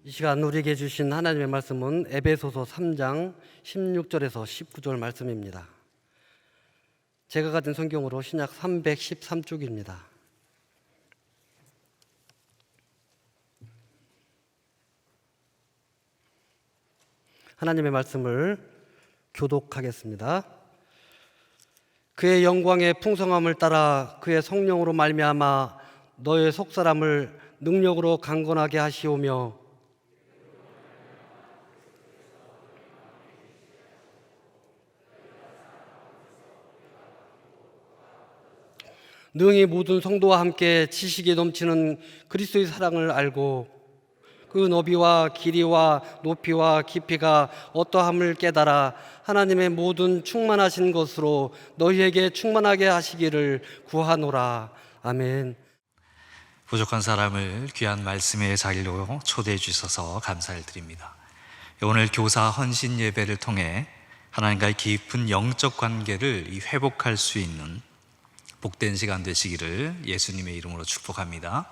이 시간 우리에게 주신 하나님의 말씀은 에베소서 3장 16절에서 19절 말씀입니다. 제가 가진 성경으로 신약 313쪽입니다. 하나님의 말씀을 교독하겠습니다. 그의 영광의 풍성함을 따라 그의 성령으로 말미암아 너의 속사람을 능력으로 강건하게 하시오며 능히 모든 성도와 함께 지식이 넘치는 그리스도의 사랑을 알고 그 너비와 길이와 높이와 깊이가 어떠함을 깨달아 하나님의 모든 충만하신 것으로 너희에게 충만하게 하시기를 구하노라. 아멘. 부족한 사람을 귀한 말씀의 자리로 초대해 주셔서 감사를 드립니다. 오늘 교사 헌신 예배를 통해 하나님과의 깊은 영적 관계를 회복할 수 있는 복된 시간 되시기를 예수님의 이름으로 축복합니다.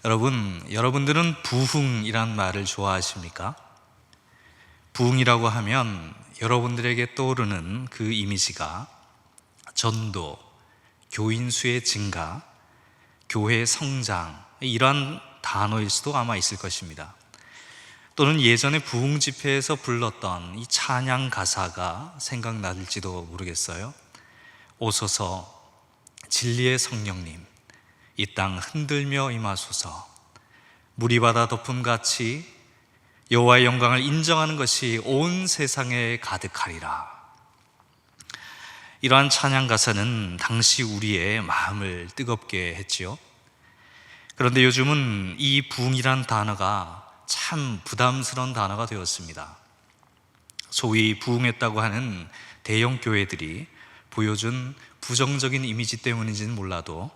여러분들은 부흥이란 말을 좋아하십니까? 부흥이라고 하면 여러분들에게 떠오르는 그 이미지가 전도, 교인 수의 증가, 교회 성장, 이러한 단어일 수도 아마 있을 것입니다. 또는 예전에 부흥 집회에서 불렀던 이 찬양 가사가 생각날지도 모르겠어요. 오소서 진리의 성령님, 이 땅 흔들며 임하소서. 물이 바다 덮음같이 여호와의 영광을 인정하는 것이 온 세상에 가득하리라. 이러한 찬양 가사는 당시 우리의 마음을 뜨겁게 했지요. 그런데 요즘은 이 부흥이란 단어가 참 부담스러운 단어가 되었습니다. 소위 부흥했다고 하는 대형 교회들이 보여준 부정적인 이미지 때문인지는 몰라도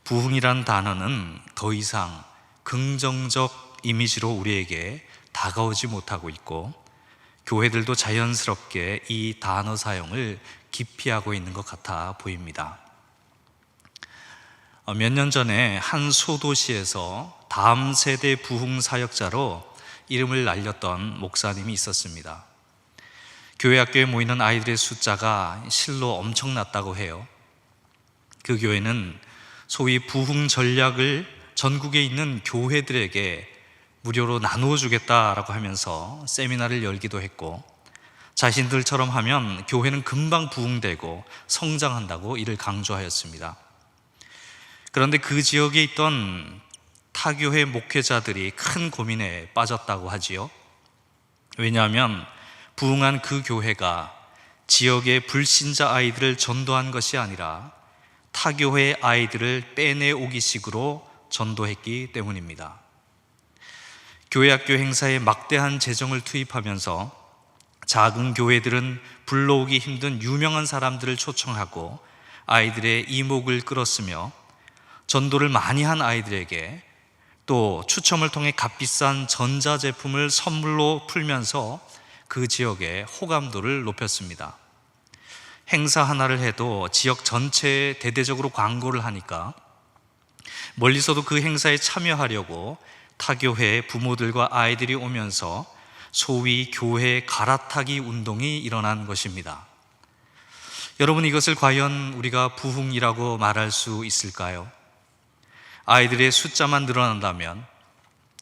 부흥이란 단어는 더 이상 긍정적 이미지로 우리에게 다가오지 못하고 있고 교회들도 자연스럽게 이 단어 사용을 기피하고 있는 것 같아 보입니다. 몇 년 전에 한 소도시에서 다음 세대 부흥 사역자로 이름을 날렸던 목사님이 있었습니다. 교회 학교에 모이는 아이들의 숫자가 실로 엄청났다고 해요. 그 교회는 소위 부흥 전략을 전국에 있는 교회들에게 무료로 나누어 주겠다라고 하면서 세미나를 열기도 했고 자신들처럼 하면 교회는 금방 부흥되고 성장한다고 이를 강조하였습니다. 그런데 그 지역에 있던 타교회 목회자들이 큰 고민에 빠졌다고 하지요. 왜냐하면 부흥한 그 교회가 지역의 불신자 아이들을 전도한 것이 아니라 타교회 아이들을 빼내오기식으로 전도했기 때문입니다. 교회 학교 행사에 막대한 재정을 투입하면서 작은 교회들은 불러오기 힘든 유명한 사람들을 초청하고 아이들의 이목을 끌었으며 전도를 많이 한 아이들에게 또 추첨을 통해 값비싼 전자제품을 선물로 풀면서 그 지역의 호감도를 높였습니다. 행사 하나를 해도 지역 전체에 대대적으로 광고를 하니까 멀리서도 그 행사에 참여하려고 타교회 부모들과 아이들이 오면서 소위 교회 갈아타기 운동이 일어난 것입니다. 여러분, 이것을 과연 우리가 부흥이라고 말할 수 있을까요? 아이들의 숫자만 늘어난다면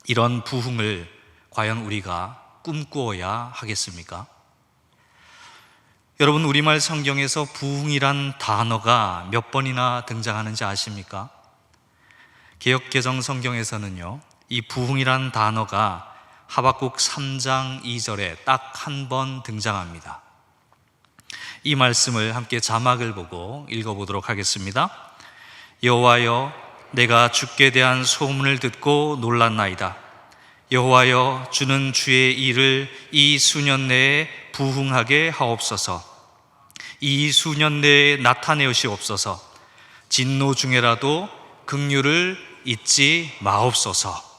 이런 부흥을 과연 우리가 꿈꾸어야 하겠습니까? 여러분, 우리말 성경에서 부흥이란 단어가 몇 번이나 등장하는지 아십니까? 개역개정 성경에서는요, 이 부흥이란 단어가 하박국 3장 2절에 딱 한 번 등장합니다. 이 말씀을 함께 자막을 보고 읽어보도록 하겠습니다. 여호와여, 내가 주께 대한 소문을 듣고 놀랐나이다. 여호와여, 주는 주의 일을 이 수년 내에 부흥하게 하옵소서. 이 수년 내에 나타내시옵소서. 진노 중에라도 긍휼을 잊지 마옵소서.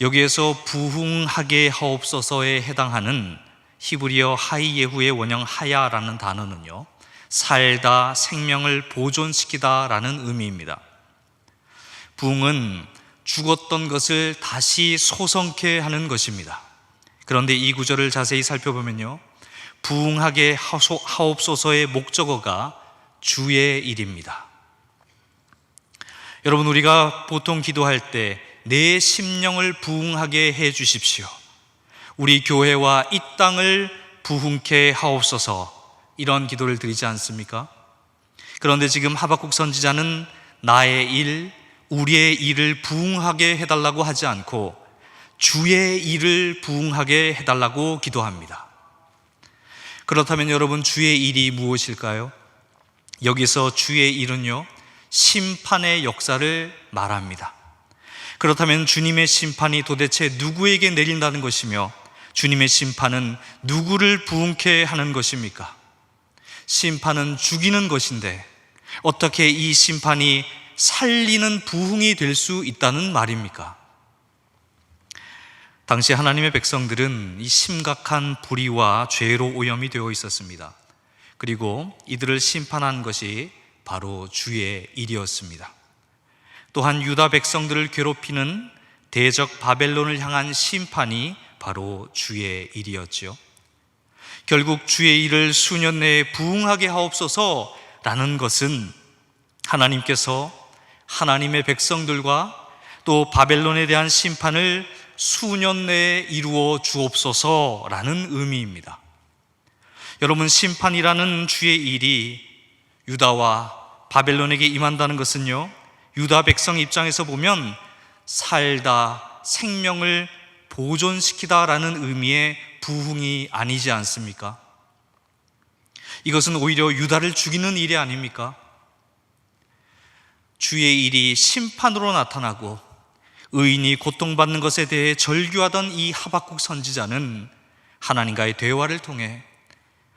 여기에서 부흥하게 하옵소서에 해당하는 히브리어 하이예후의 원형 하야라는 단어는요, 살다, 생명을 보존시키다 라는 의미입니다. 부흥은 죽었던 것을 다시 소성케 하는 것입니다. 그런데 이 구절을 자세히 살펴보면요, 부흥하게 하옵소서의 목적어가 주의 일입니다. 여러분, 우리가 보통 기도할 때 내 심령을 부흥하게 해 주십시오, 우리 교회와 이 땅을 부흥케 하옵소서, 이런 기도를 드리지 않습니까? 그런데 지금 하박국 선지자는 나의 일, 우리의 일을 부흥하게 해달라고 하지 않고 주의 일을 부흥하게 해달라고 기도합니다. 그렇다면 여러분, 주의 일이 무엇일까요? 여기서 주의 일은요, 심판의 역사를 말합니다. 그렇다면 주님의 심판이 도대체 누구에게 내린다는 것이며, 주님의 심판은 누구를 부흥케 하는 것입니까? 심판은 죽이는 것인데 어떻게 이 심판이 살리는 부흥이 될 수 있다는 말입니까? 당시 하나님의 백성들은 이 심각한 불의와 죄로 오염이 되어 있었습니다. 그리고 이들을 심판한 것이 바로 주의 일이었습니다. 또한 유다 백성들을 괴롭히는 대적 바벨론을 향한 심판이 바로 주의 일이었지요. 결국 주의 일을 수년 내에 부흥하게 하옵소서라는 것은 하나님께서 하나님의 백성들과 또 바벨론에 대한 심판을 수년 내에 이루어 주옵소서라는 의미입니다. 여러분, 심판이라는 주의 일이 유다와 바벨론에게 임한다는 것은요, 유다 백성 입장에서 보면 살다, 생명을 보존시키다라는 의미의 부흥이 아니지 않습니까? 이것은 오히려 유다를 죽이는 일이 아닙니까? 주의 일이 심판으로 나타나고 의인이 고통받는 것에 대해 절규하던 이 하박국 선지자는 하나님과의 대화를 통해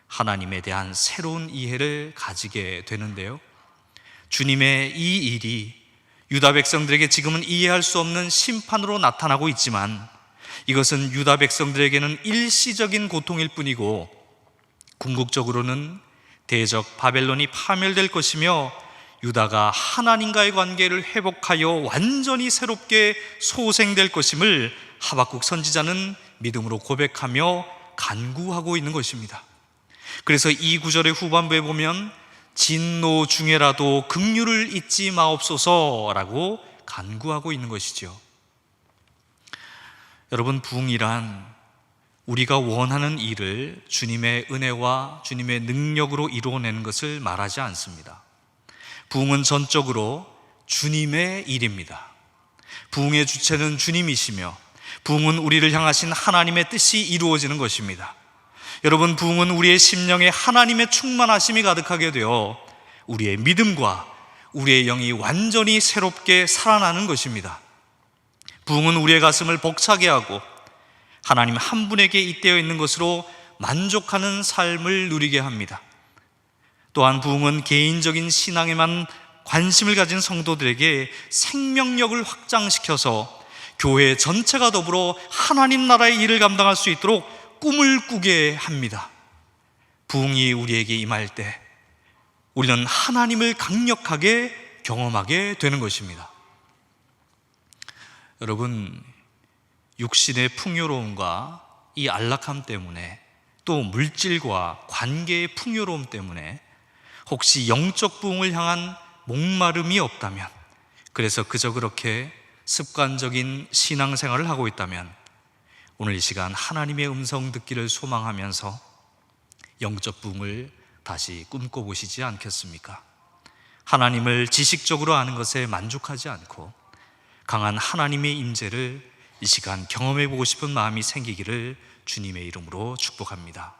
하나님에 대한 새로운 이해를 가지게 되는데요, 주님의 이 일이 유다 백성들에게 지금은 이해할 수 없는 심판으로 나타나고 있지만, 이것은 유다 백성들에게는 일시적인 고통일 뿐이고 궁극적으로는 대적 바벨론이 파멸될 것이며 유다가 하나님과의 관계를 회복하여 완전히 새롭게 소생될 것임을 하박국 선지자는 믿음으로 고백하며 간구하고 있는 것입니다. 그래서 이 구절의 후반부에 보면 진노 중에라도 긍휼을 잊지 마옵소서라고 간구하고 있는 것이죠. 여러분, 부흥이란 우리가 원하는 일을 주님의 은혜와 주님의 능력으로 이루어내는 것을 말하지 않습니다. 부흥은 전적으로 주님의 일입니다. 부흥의 주체는 주님이시며 부흥은 우리를 향하신 하나님의 뜻이 이루어지는 것입니다. 여러분, 부흥은 우리의 심령에 하나님의 충만하심이 가득하게 되어 우리의 믿음과 우리의 영이 완전히 새롭게 살아나는 것입니다. 부흥은 우리의 가슴을 벅차게 하고 하나님 한 분에게 잇대어 있는 것으로 만족하는 삶을 누리게 합니다. 또한 부흥은 개인적인 신앙에만 관심을 가진 성도들에게 생명력을 확장시켜서 교회 전체가 더불어 하나님 나라의 일을 감당할 수 있도록 꿈을 꾸게 합니다. 부흥이 우리에게 임할 때 우리는 하나님을 강력하게 경험하게 되는 것입니다. 여러분, 육신의 풍요로움과 이 안락함 때문에, 또 물질과 관계의 풍요로움 때문에 혹시 영적 부흥을 향한 목마름이 없다면, 그래서 그저 그렇게 습관적인 신앙생활을 하고 있다면 오늘 이 시간 하나님의 음성 듣기를 소망하면서 영적 부흥을 다시 꿈꿔보시지 않겠습니까? 하나님을 지식적으로 아는 것에 만족하지 않고 강한 하나님의 임재를 이 시간 경험해보고 싶은 마음이 생기기를 주님의 이름으로 축복합니다.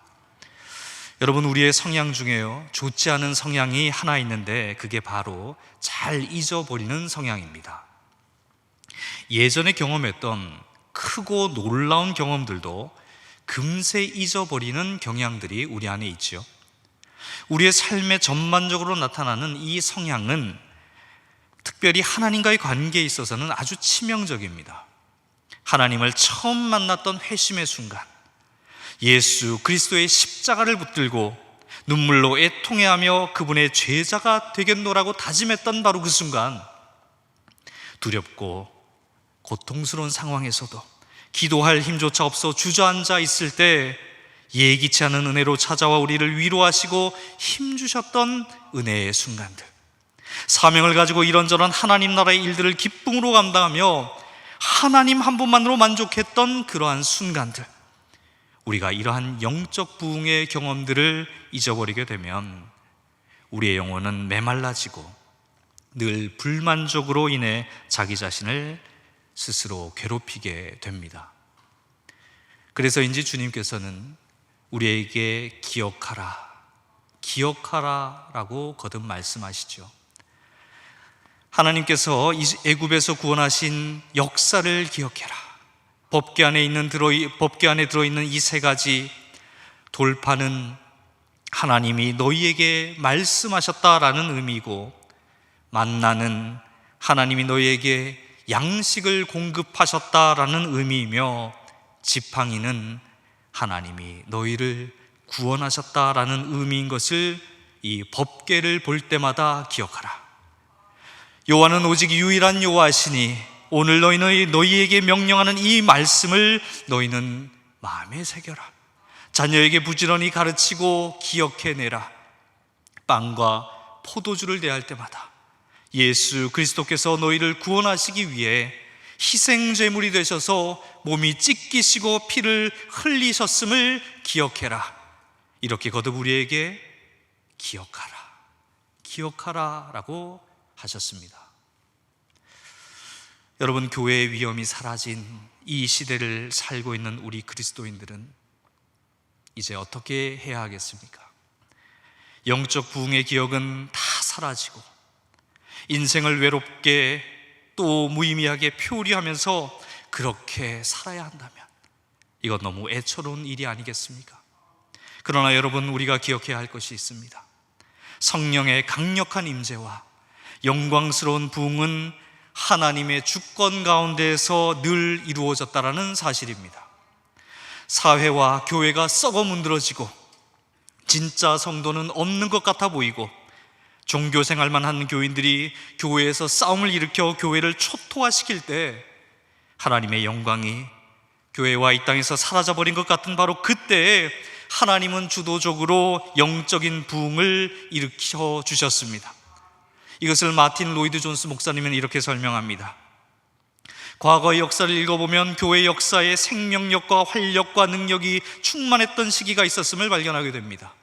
여러분, 우리의 성향 중에요, 좋지 않은 성향이 하나 있는데 그게 바로 잘 잊어버리는 성향입니다. 예전에 경험했던 크고 놀라운 경험들도 금세 잊어버리는 경향들이 우리 안에 있죠. 우리의 삶에 전반적으로 나타나는 이 성향은 특별히 하나님과의 관계에 있어서는 아주 치명적입니다. 하나님을 처음 만났던 회심의 순간, 예수 그리스도의 십자가를 붙들고 눈물로 애통해하며 그분의 제자가 되겠노라고 다짐했던 바로 그 순간, 두렵고 고통스러운 상황에서도 기도할 힘조차 없어 주저앉아 있을 때 예기치 않은 은혜로 찾아와 우리를 위로하시고 힘주셨던 은혜의 순간들, 사명을 가지고 이런저런 하나님 나라의 일들을 기쁨으로 감당하며 하나님 한 분만으로 만족했던 그러한 순간들, 우리가 이러한 영적 부흥의 경험들을 잊어버리게 되면 우리의 영혼은 메말라지고 늘 불만족으로 인해 자기 자신을 스스로 괴롭히게 됩니다. 그래서인지 주님께서는 우리에게 기억하라 라고 거듭 말씀하시죠. 하나님께서 애굽에서 구원하신 역사를 기억해라. 법궤 안에 들어있는 이 세 가지 돌파는 하나님이 너희에게 말씀하셨다라는 의미이고, 만나는 하나님이 너희에게 양식을 공급하셨다라는 의미이며, 지팡이는 하나님이 너희를 구원하셨다라는 의미인 것을 이 법궤를 볼 때마다 기억하라. 여호와는 오직 유일한 여호와시니 오늘 너희에게 명령하는 이 말씀을 너희는 마음에 새겨라. 자녀에게 부지런히 가르치고 기억해내라. 빵과 포도주를 대할 때마다 예수 그리스도께서 너희를 구원하시기 위해 희생제물이 되셔서 몸이 찢기시고 피를 흘리셨음을 기억해라. 이렇게 거듭 우리에게 기억하라 라고 하셨습니다. 여러분, 교회의 위엄이 사라진 이 시대를 살고 있는 우리 그리스도인들은 이제 어떻게 해야 하겠습니까? 영적 부흥의 기억은 다 사라지고 인생을 외롭게 또 무의미하게 표류하면서 그렇게 살아야 한다면 이건 너무 애처로운 일이 아니겠습니까? 그러나 여러분, 우리가 기억해야 할 것이 있습니다. 성령의 강력한 임재와 영광스러운 부흥은 하나님의 주권 가운데에서 늘 이루어졌다라는 사실입니다. 사회와 교회가 썩어 문드러지고 진짜 성도는 없는 것 같아 보이고 종교생활만 하는 교인들이 교회에서 싸움을 일으켜 교회를 초토화시킬 때 하나님의 영광이 교회와 이 땅에서 사라져버린 것 같은 바로 그때에 하나님은 주도적으로 영적인 부흥을 일으켜 주셨습니다. 이것을 마틴 로이드 존스 목사님은 이렇게 설명합니다. 과거의 역사를 읽어보면 교회 역사에 생명력과 활력과 능력이 충만했던 시기가 있었음을 발견하게 됩니다.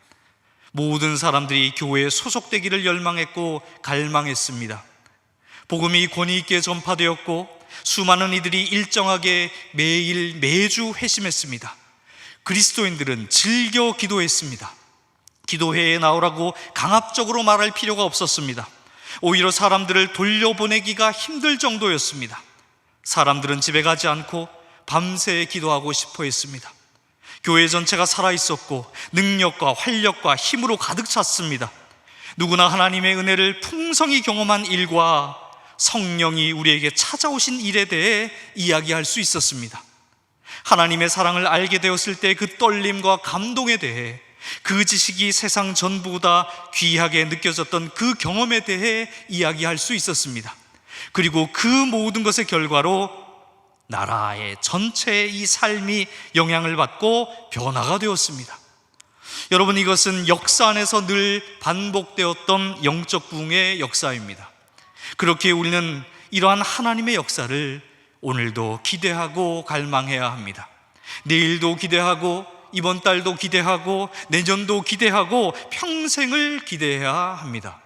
모든 사람들이 교회에 소속되기를 열망했고 갈망했습니다. 복음이 권위 있게 전파되었고 수많은 이들이 일정하게 매주 회심했습니다. 그리스도인들은 즐겨 기도했습니다. 기도회에 나오라고 강압적으로 말할 필요가 없었습니다. 오히려 사람들을 돌려보내기가 힘들 정도였습니다. 사람들은 집에 가지 않고 밤새 기도하고 싶어 했습니다. 교회 전체가 살아있었고 능력과 활력과 힘으로 가득 찼습니다. 누구나 하나님의 은혜를 풍성히 경험한 일과 성령이 우리에게 찾아오신 일에 대해 이야기할 수 있었습니다. 하나님의 사랑을 알게 되었을 때 그 떨림과 감동에 대해, 그 지식이 세상 전부보다 귀하게 느껴졌던 그 경험에 대해 이야기할 수 있었습니다. 그리고 그 모든 것의 결과로 나라의 전체의 이 삶이 영향을 받고 변화가 되었습니다. 여러분, 이것은 역사 안에서 늘 반복되었던 영적 부흥의 역사입니다. 그렇게 우리는 이러한 하나님의 역사를 오늘도 기대하고 갈망해야 합니다. 내일도 기대하고 이번 달도 기대하고 내년도 기대하고 평생을 기대해야 합니다.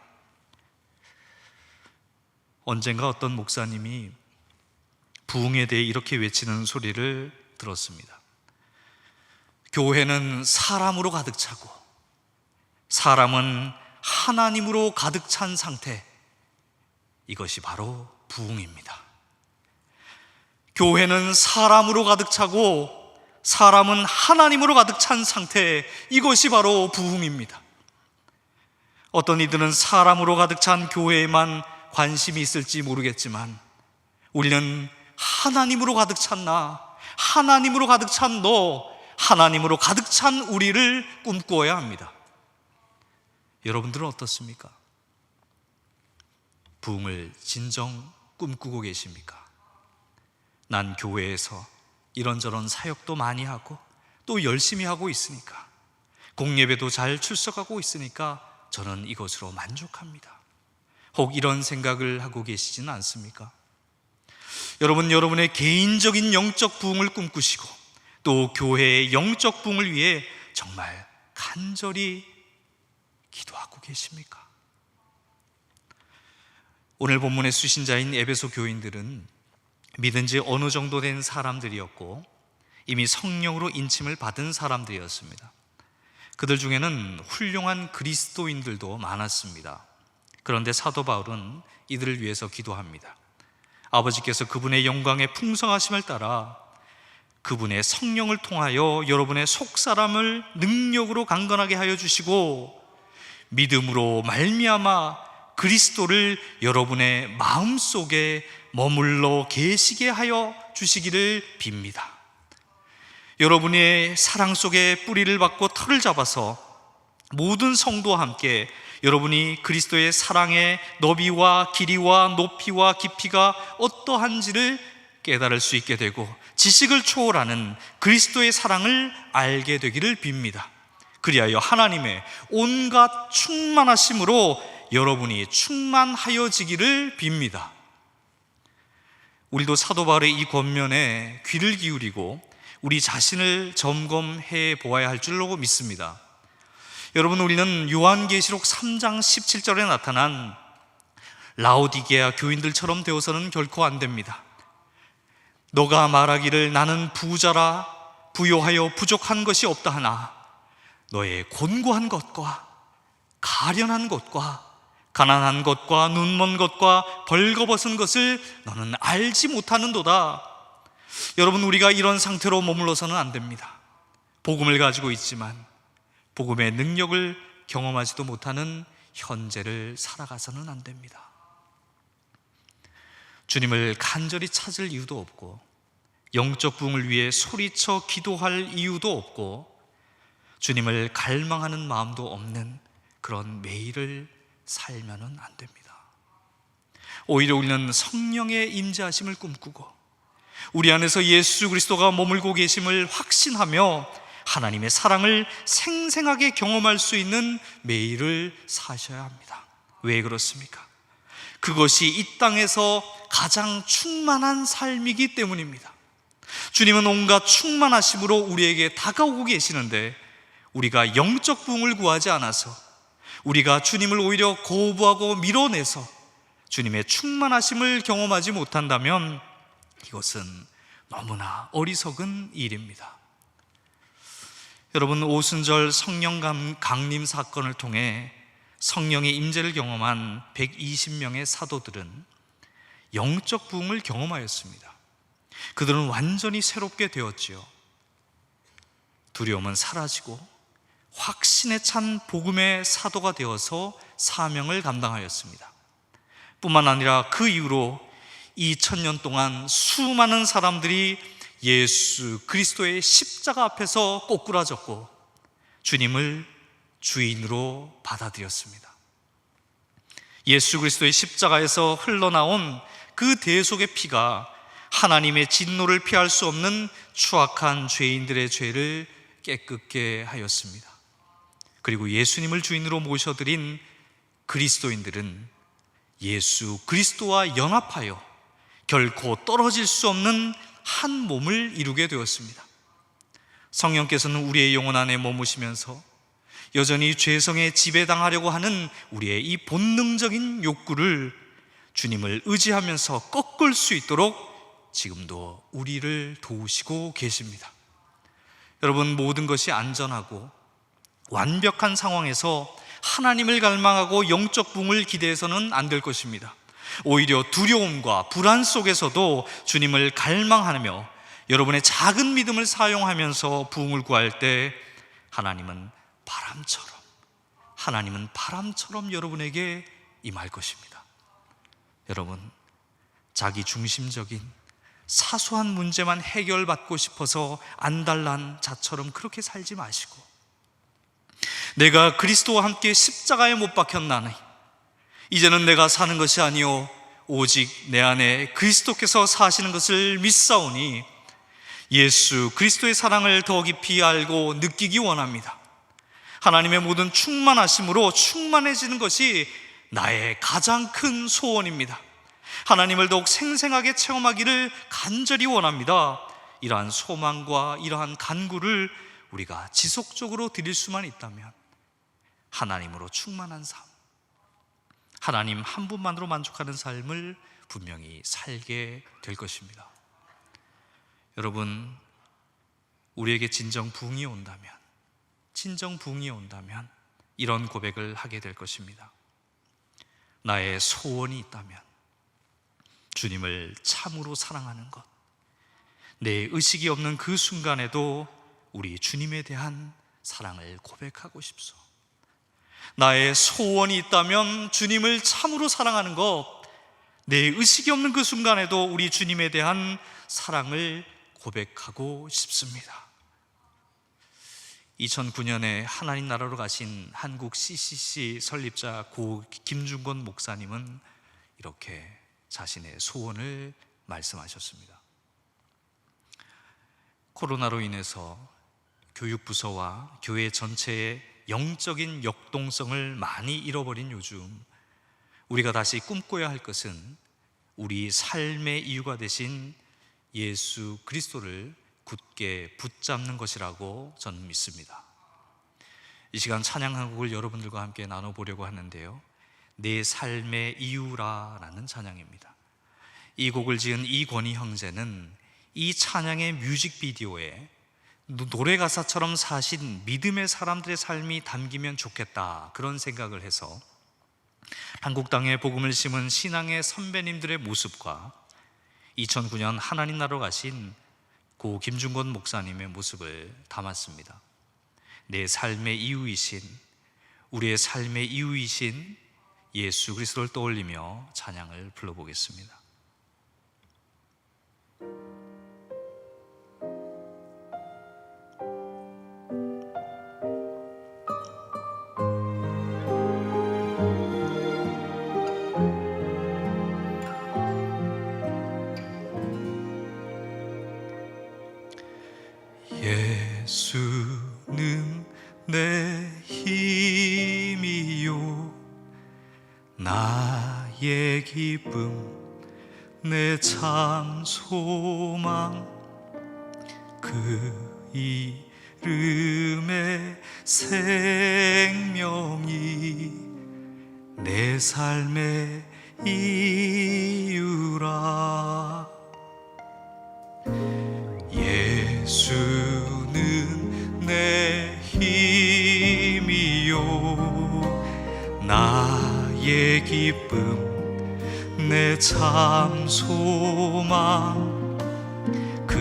언젠가 어떤 목사님이 부흥에 대해 이렇게 외치는 소리를 들었습니다. 교회는 사람으로 가득 차고 사람은 하나님으로 가득 찬 상태, 이것이 바로 부흥입니다. 교회는 사람으로 가득 차고 사람은 하나님으로 가득 찬 상태, 이것이 바로 부흥입니다. 어떤 이들은 사람으로 가득 찬 교회에만 관심이 있을지 모르겠지만 우리는 하나님으로 가득 찬 나, 하나님으로 가득 찬 너, 하나님으로 가득 찬 우리를 꿈꾸어야 합니다. 여러분들은 어떻습니까? 부흥을 진정 꿈꾸고 계십니까? 난 교회에서 이런저런 사역도 많이 하고 또 열심히 하고 있으니까, 공예배도 잘 출석하고 있으니까 저는 이것으로 만족합니다. 혹 이런 생각을 하고 계시지는 않습니까? 여러분, 여러분의 개인적인 영적 부흥을 꿈꾸시고 또 교회의 영적 부흥을 위해 정말 간절히 기도하고 계십니까? 오늘 본문의 수신자인 에베소 교인들은 믿은 지 어느 정도 된 사람들이었고 이미 성령으로 인침을 받은 사람들이었습니다. 그들 중에는 훌륭한 그리스도인들도 많았습니다. 그런데 사도 바울은 이들을 위해서 기도합니다. 아버지께서 그분의 영광의 풍성하심을 따라 그분의 성령을 통하여 여러분의 속사람을 능력으로 강건하게 하여 주시고 믿음으로 말미암아 그리스도를 여러분의 마음속에 머물러 계시게 하여 주시기를 빕니다. 여러분의 사랑 속에 뿌리를 박고 털을 잡아서 모든 성도와 함께 여러분이 그리스도의 사랑의 너비와 길이와 높이와 깊이가 어떠한지를 깨달을 수 있게 되고 지식을 초월하는 그리스도의 사랑을 알게 되기를 빕니다. 그리하여 하나님의 온갖 충만하심으로 여러분이 충만하여지기를 빕니다. 우리도 사도 바울의 이 권면에 귀를 기울이고 우리 자신을 점검해 보아야 할 줄로 믿습니다. 여러분, 우리는 요한계시록 3장 17절에 나타난 라오디게아 교인들처럼 되어서는 결코 안 됩니다. 너가 말하기를 나는 부자라 부요하여 부족한 것이 없다 하나 너의 곤고한 것과 가련한 것과 가난한 것과 눈먼 것과 벌거벗은 것을 너는 알지 못하는도다. 여러분, 우리가 이런 상태로 머물러서는 안 됩니다. 복음을 가지고 있지만 복음의 능력을 경험하지도 못하는 현재를 살아가서는 안 됩니다. 주님을 간절히 찾을 이유도 없고 영적 부흥을 위해 소리쳐 기도할 이유도 없고 주님을 갈망하는 마음도 없는 그런 매일을 살면은 안 됩니다. 오히려 우리는 성령의 임재하심을 꿈꾸고 우리 안에서 예수 그리스도가 머물고 계심을 확신하며 하나님의 사랑을 생생하게 경험할 수 있는 매일을 사셔야 합니다. 왜 그렇습니까? 그것이 이 땅에서 가장 충만한 삶이기 때문입니다. 주님은 온갖 충만하심으로 우리에게 다가오고 계시는데 우리가 영적 부흥을 구하지 않아서 우리가 주님을 오히려 거부하고 밀어내서 주님의 충만하심을 경험하지 못한다면 이것은 너무나 어리석은 일입니다. 여러분, 오순절 성령 강림 사건을 통해 성령의 임재를 경험한 120명의 사도들은 영적 부흥을 경험하였습니다. 그들은 완전히 새롭게 되었지요. 두려움은 사라지고 확신에 찬 복음의 사도가 되어서 사명을 감당하였습니다. 뿐만 아니라 그 이후로 2000년 동안 수많은 사람들이 예수 그리스도의 십자가 앞에서 꼬꾸라졌고 주님을 주인으로 받아들였습니다. 예수 그리스도의 십자가에서 흘러나온 그 대속의 피가 하나님의 진노를 피할 수 없는 추악한 죄인들의 죄를 깨끗게 하였습니다. 그리고 예수님을 주인으로 모셔드린 그리스도인들은 예수 그리스도와 연합하여 결코 떨어질 수 없는 한 몸을 이루게 되었습니다. 성령께서는 우리의 영혼 안에 머무시면서 여전히 죄성에 지배당하려고 하는 우리의 이 본능적인 욕구를 주님을 의지하면서 꺾을 수 있도록 지금도 우리를 도우시고 계십니다. 여러분, 모든 것이 안전하고 완벽한 상황에서 하나님을 갈망하고 영적 부흥을 기대해서는 안 될 것입니다. 오히려 두려움과 불안 속에서도 주님을 갈망하며 여러분의 작은 믿음을 사용하면서 부흥을 구할 때 하나님은 바람처럼 여러분에게 임할 것입니다. 여러분, 자기 중심적인 사소한 문제만 해결받고 싶어서 안달난 자처럼 그렇게 살지 마시고 내가 그리스도와 함께 십자가에 못 박혔나니 이제는 내가 사는 것이 아니요 오직 내 안에 그리스도께서 사시는 것을 믿사오니 예수 그리스도의 사랑을 더 깊이 알고 느끼기 원합니다. 하나님의 모든 충만하심으로 충만해지는 것이 나의 가장 큰 소원입니다. 하나님을 더욱 생생하게 체험하기를 간절히 원합니다. 이러한 소망과 이러한 간구를 우리가 지속적으로 드릴 수만 있다면 하나님으로 충만한 삶, 하나님 한 분만으로 만족하는 삶을 분명히 살게 될 것입니다. 여러분, 우리에게 진정 부흥이 온다면 이런 고백을 하게 될 것입니다. 나의 소원이 있다면 주님을 참으로 사랑하는 것, 내 의식이 없는 그 순간에도 우리 주님에 대한 사랑을 고백하고 싶소. 나의 소원이 있다면 주님을 참으로 사랑하는 것, 내 의식이 없는 그 순간에도 우리 주님에 대한 사랑을 고백하고 싶습니다. 2009년에 하나님 나라로 가신 한국 CCC 설립자 고 김중건 목사님은 이렇게 자신의 소원을 말씀하셨습니다. 코로나로 인해서 교육부서와 교회 전체의 영적인 역동성을 많이 잃어버린 요즘, 우리가 다시 꿈꿔야 할 것은 우리 삶의 이유가 되신 예수 그리스도를 굳게 붙잡는 것이라고 저는 믿습니다. 이 시간 찬양 한 곡을 여러분들과 함께 나눠보려고 하는데요, 내 삶의 이유라라는 찬양입니다. 이 곡을 지은 이권희 형제는 이 찬양의 뮤직비디오에 노래 가사처럼 사신 믿음의 사람들의 삶이 담기면 좋겠다, 그런 생각을 해서 한국 땅에 복음을 심은 신앙의 선배님들의 모습과 2009년 하나님 나라로 가신 고 김중건 목사님의 모습을 담았습니다. 내 삶의 이유이신, 우리의 삶의 이유이신 예수 그리스도를 떠올리며 찬양을 불러보겠습니다. 예수는 내 힘이요 나의 기쁨 내 참 소망 그 이름의 생명이 내 삶의 이유라. 예수는 내 힘이요 나의 기쁨 내 참 소망 그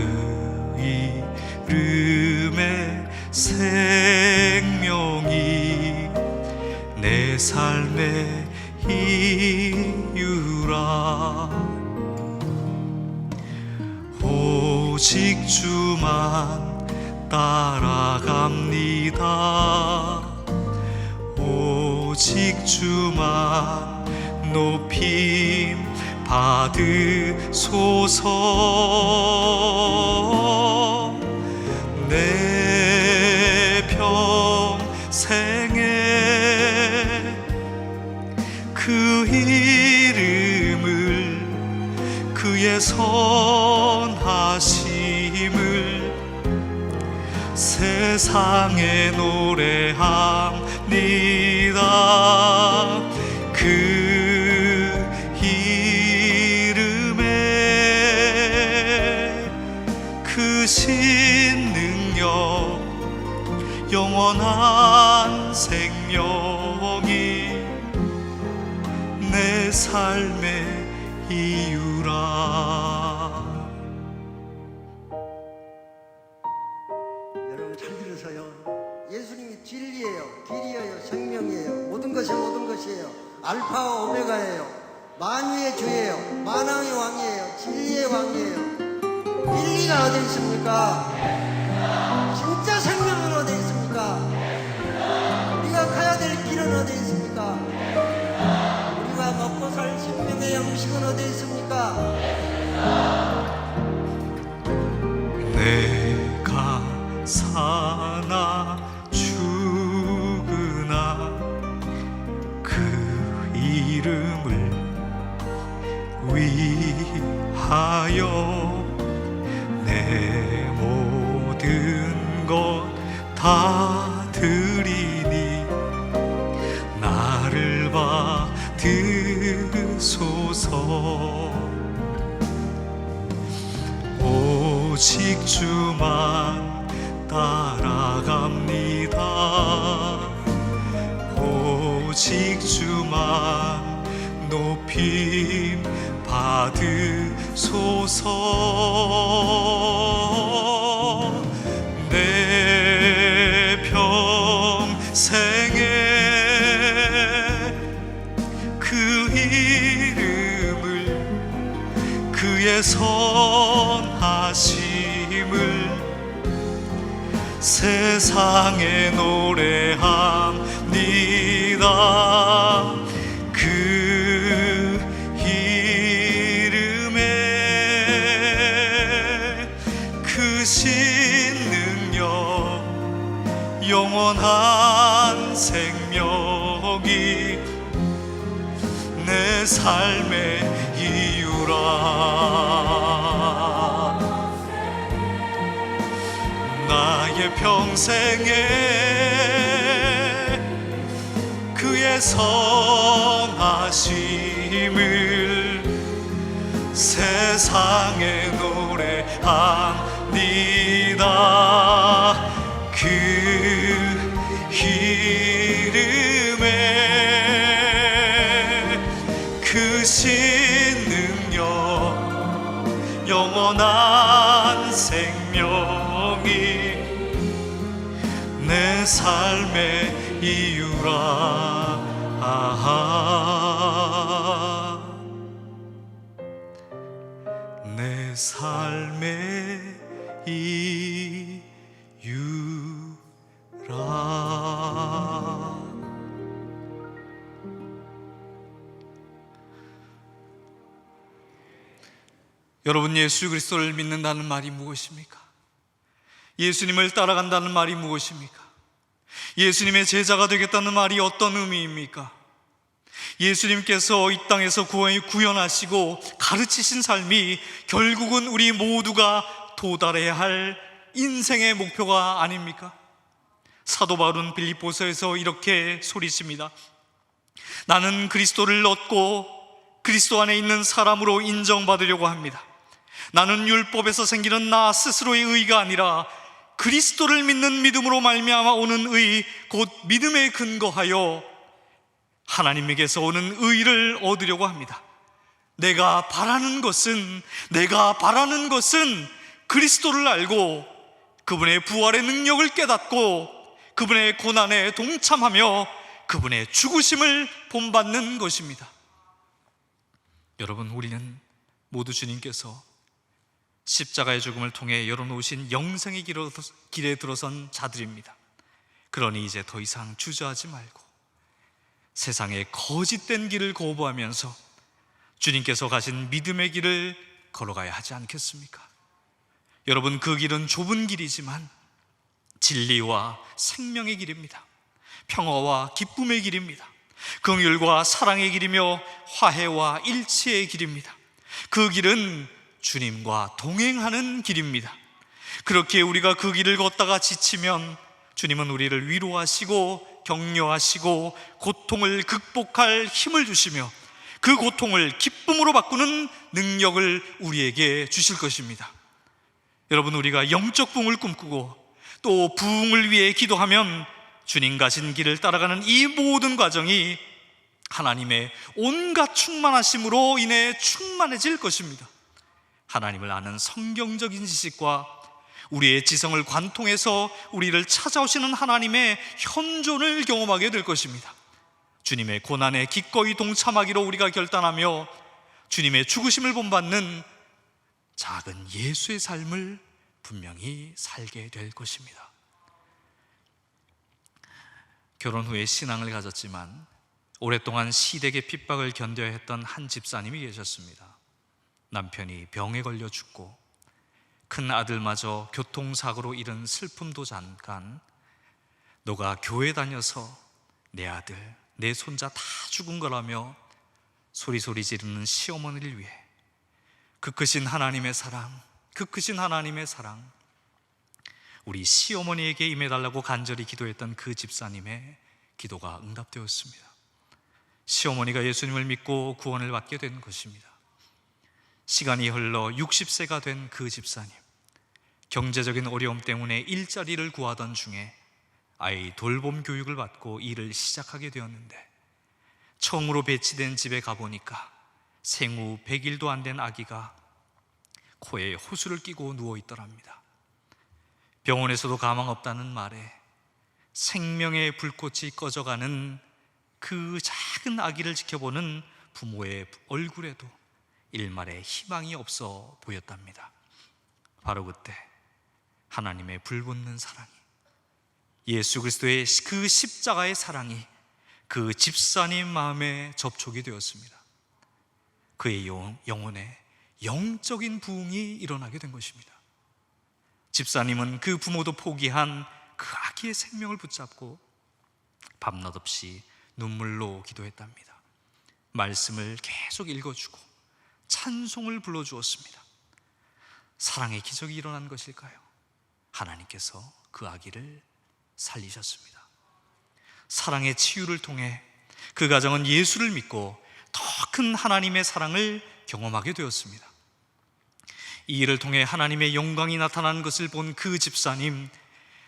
이름의 생명이 내 삶의 이유라. 오직 주만 따라갑니다. 오직 주만 높임 받으소서. 내 평생에 그 이름을 그의 선하심을 세상에 노래합니다. 그 이름에 그 신능력 영원한 생명이 내 삶의 이유라. 여러분 잘 들으세요. 예수님이 진리예요, 길이에요, 생명이에요. 모든 것이 모든 것이에요. 알파와 오메가예요. 만유의 주예요. 만왕의 왕이에요. 진리의 왕이에요. 진리가 어디 있습니까? 진짜 생명은 어디 있습니까? 우리가 가야 될 길은 어디 있습니까? 우리가 먹고 살 생명의 양식은 어디에 있습니까? 내가 사나 죽으나 그 이름을 위하여 내 모든 것 다 드리니 나를 받으소서. 오직 주만 따라갑니다. 오직 주만 높임 받으소서. 내 평생에 그 이름을 그의 선하심을 세상에 노래합니다. 그 이름에 크신 능력 영원한 생명이 내 삶의 이유라. 나의 평생에 그의 선하심을 세상에 노래합니다. 그 이름에 크신 능력 영원한 생명이 내 삶의 이유라. 내 삶의 이유라. 여러분, 예수 그리스도를 믿는다는 말이 무엇입니까? 예수님을 따라간다는 말이 무엇입니까? 예수님의 제자가 되겠다는 말이 어떤 의미입니까? 예수님께서 이 땅에서 구원하시고 가르치신 삶이 결국은 우리 모두가 도달해야 할 인생의 목표가 아닙니까? 사도 바울은 빌립보서에서 이렇게 소리칩니다. 나는 그리스도를 얻고 그리스도 안에 있는 사람으로 인정받으려고 합니다. 나는 율법에서 생기는 나 스스로의 의가 아니라 그리스도를 믿는 믿음으로 말미암아 오는 의, 곧 믿음에 근거하여 하나님에게서 오는 의를 얻으려고 합니다. 내가 바라는 것은 그리스도를 알고 그분의 부활의 능력을 깨닫고 그분의 고난에 동참하며 그분의 죽으심을 본받는 것입니다. 여러분, 우리는 모두 주님께서 십자가의 죽음을 통해 열어놓으신 영생의 길에 들어선 자들입니다. 그러니 이제 더 이상 주저하지 말고 세상의 거짓된 길을 거부하면서 주님께서 가신 믿음의 길을 걸어가야 하지 않겠습니까? 여러분, 그 길은 좁은 길이지만 진리와 생명의 길입니다. 평화와 기쁨의 길입니다. 긍휼과 사랑의 길이며 화해와 일치의 길입니다. 그 길은 주님과 동행하는 길입니다. 그렇게 우리가 그 길을 걷다가 지치면 주님은 우리를 위로하시고 격려하시고 고통을 극복할 힘을 주시며 그 고통을 기쁨으로 바꾸는 능력을 우리에게 주실 것입니다. 여러분, 우리가 영적 부흥을 꿈꾸고 또 부흥을 위해 기도하면 주님 가신 길을 따라가는 이 모든 과정이 하나님의 온갖 충만하심으로 인해 충만해질 것입니다. 하나님을 아는 성경적인 지식과 우리의 지성을 관통해서 우리를 찾아오시는 하나님의 현존을 경험하게 될 것입니다. 주님의 고난에 기꺼이 동참하기로 우리가 결단하며 주님의 죽으심을 본받는 작은 예수의 삶을 분명히 살게 될 것입니다. 결혼 후에 신앙을 가졌지만 오랫동안 시댁의 핍박을 견뎌야 했던 한 집사님이 계셨습니다. 남편이 병에 걸려 죽고 큰 아들마저 교통사고로 잃은 슬픔도 잠깐, 너가 교회 다녀서 내 아들, 내 손자 다 죽은 거라며 소리소리 지르는 시어머니를 위해 그 크신 하나님의 사랑, 그 크신 하나님의 사랑, 우리 시어머니에게 임해달라고 간절히 기도했던 그 집사님의 기도가 응답되었습니다. 시어머니가 예수님을 믿고 구원을 받게 된 것입니다. 시간이 흘러 60세가 된 그 집사님, 경제적인 어려움 때문에 일자리를 구하던 중에 아이 돌봄 교육을 받고 일을 시작하게 되었는데, 처음으로 배치된 집에 가보니까 생후 100일도 안 된 아기가 코에 호수를 끼고 누워있더랍니다. 병원에서도 가망 없다는 말에 생명의 불꽃이 꺼져가는 그 작은 아기를 지켜보는 부모의 얼굴에도 일말의 희망이 없어 보였답니다. 바로 그때 하나님의 불붙는 사랑이, 예수 그리스도의 그 십자가의 사랑이 그 집사님 마음에 접촉이 되었습니다. 그의 영혼에 영적인 부흥이 일어나게 된 것입니다. 집사님은 그 부모도 포기한 그 아기의 생명을 붙잡고 밤낮 없이 눈물로 기도했답니다. 말씀을 계속 읽어주고 찬송을 불러주었습니다. 사랑의 기적이 일어난 것일까요? 하나님께서 그 아기를 살리셨습니다. 사랑의 치유를 통해 그 가정은 예수를 믿고 더 큰 하나님의 사랑을 경험하게 되었습니다. 이 일을 통해 하나님의 영광이 나타나는 것을 본 그 집사님,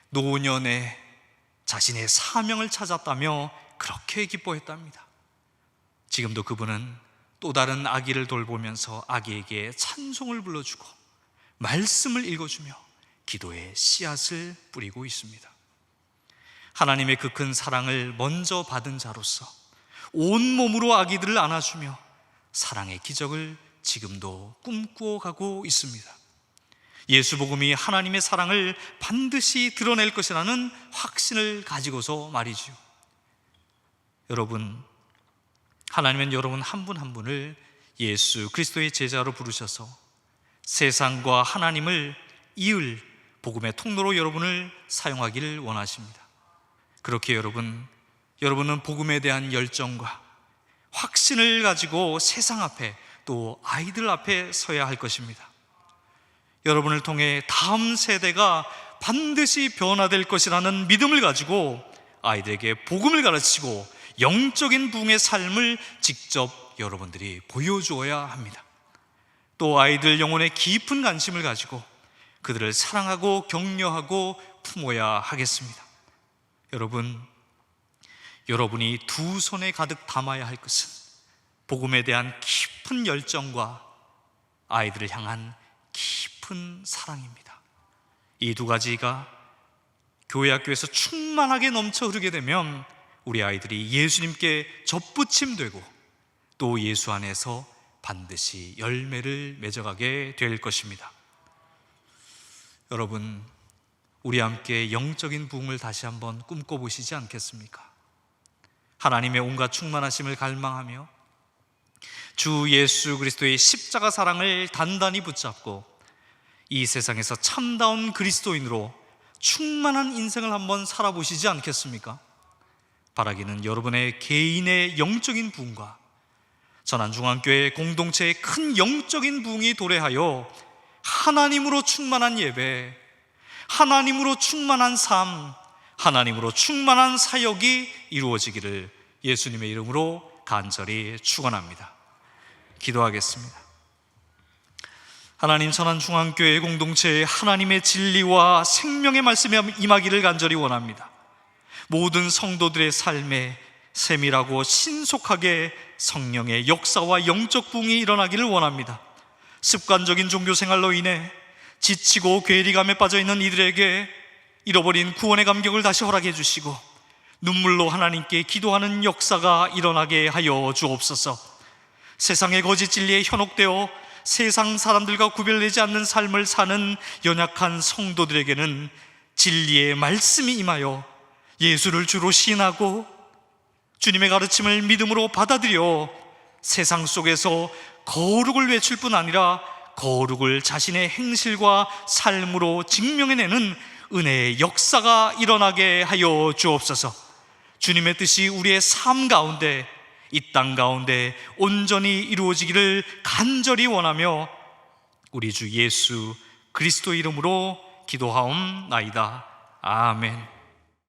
노년에 자신의 사명을 찾았다며 그렇게 기뻐했답니다. 지금도 그분은 또 다른 아기를 돌보면서 아기에게 찬송을 불러주고 말씀을 읽어주며 기도의 씨앗을 뿌리고 있습니다. 하나님의 그 큰 사랑을 먼저 받은 자로서 온몸으로 아기들을 안아주며 사랑의 기적을 지금도 꿈꾸어가고 있습니다. 예수 복음이 하나님의 사랑을 반드시 드러낼 것이라는 확신을 가지고서 말이죠. 여러분, 하나님은 여러분 한 분 한 분을 예수 그리스도의 제자로 부르셔서 세상과 하나님을 이을 복음의 통로로 여러분을 사용하기를 원하십니다. 그렇게 여러분은 복음에 대한 열정과 확신을 가지고 세상 앞에, 또 아이들 앞에 서야 할 것입니다. 여러분을 통해 다음 세대가 반드시 변화될 것이라는 믿음을 가지고 아이들에게 복음을 가르치고 영적인 부흥의 삶을 직접 여러분들이 보여주어야 합니다. 또 아이들 영혼에 깊은 관심을 가지고 그들을 사랑하고 격려하고 품어야 하겠습니다. 여러분이 두 손에 가득 담아야 할 것은 복음에 대한 깊은 열정과 아이들을 향한 깊은 사랑입니다. 이 두 가지가 교회 학교에서 충만하게 넘쳐 흐르게 되면 우리 아이들이 예수님께 접붙임되고 또 예수 안에서 반드시 열매를 맺어가게 될 것입니다. 여러분, 우리 함께 영적인 부흥을 다시 한번 꿈꿔보시지 않겠습니까? 하나님의 온갖 충만하심을 갈망하며 주 예수 그리스도의 십자가 사랑을 단단히 붙잡고 이 세상에서 참다운 그리스도인으로 충만한 인생을 한번 살아보시지 않겠습니까? 바라기는 여러분의 개인의 영적인 부흥과 전안중앙교회 공동체의 큰 영적인 부흥이 도래하여 하나님으로 충만한 예배, 하나님으로 충만한 삶, 하나님으로 충만한 사역이 이루어지기를 예수님의 이름으로 간절히 축원합니다. 기도하겠습니다. 하나님, 전안중앙교회 공동체에 하나님의 진리와 생명의 말씀이 임하기를 간절히 원합니다. 모든 성도들의 삶에 세밀하고 신속하게 성령의 역사와 영적 부흥이 일어나기를 원합니다. 습관적인 종교생활로 인해 지치고 괴리감에 빠져있는 이들에게 잃어버린 구원의 감격을 다시 허락해 주시고 눈물로 하나님께 기도하는 역사가 일어나게 하여 주옵소서. 세상의 거짓 진리에 현혹되어 세상 사람들과 구별되지 않는 삶을 사는 연약한 성도들에게는 진리의 말씀이 임하여 예수를 주로 시인하고 주님의 가르침을 믿음으로 받아들여 세상 속에서 거룩을 외칠 뿐 아니라 거룩을 자신의 행실과 삶으로 증명해내는 은혜의 역사가 일어나게 하여 주옵소서. 주님의 뜻이 우리의 삶 가운데, 이 땅 가운데 온전히 이루어지기를 간절히 원하며 우리 주 예수 그리스도 이름으로 기도하옵나이다. 아멘.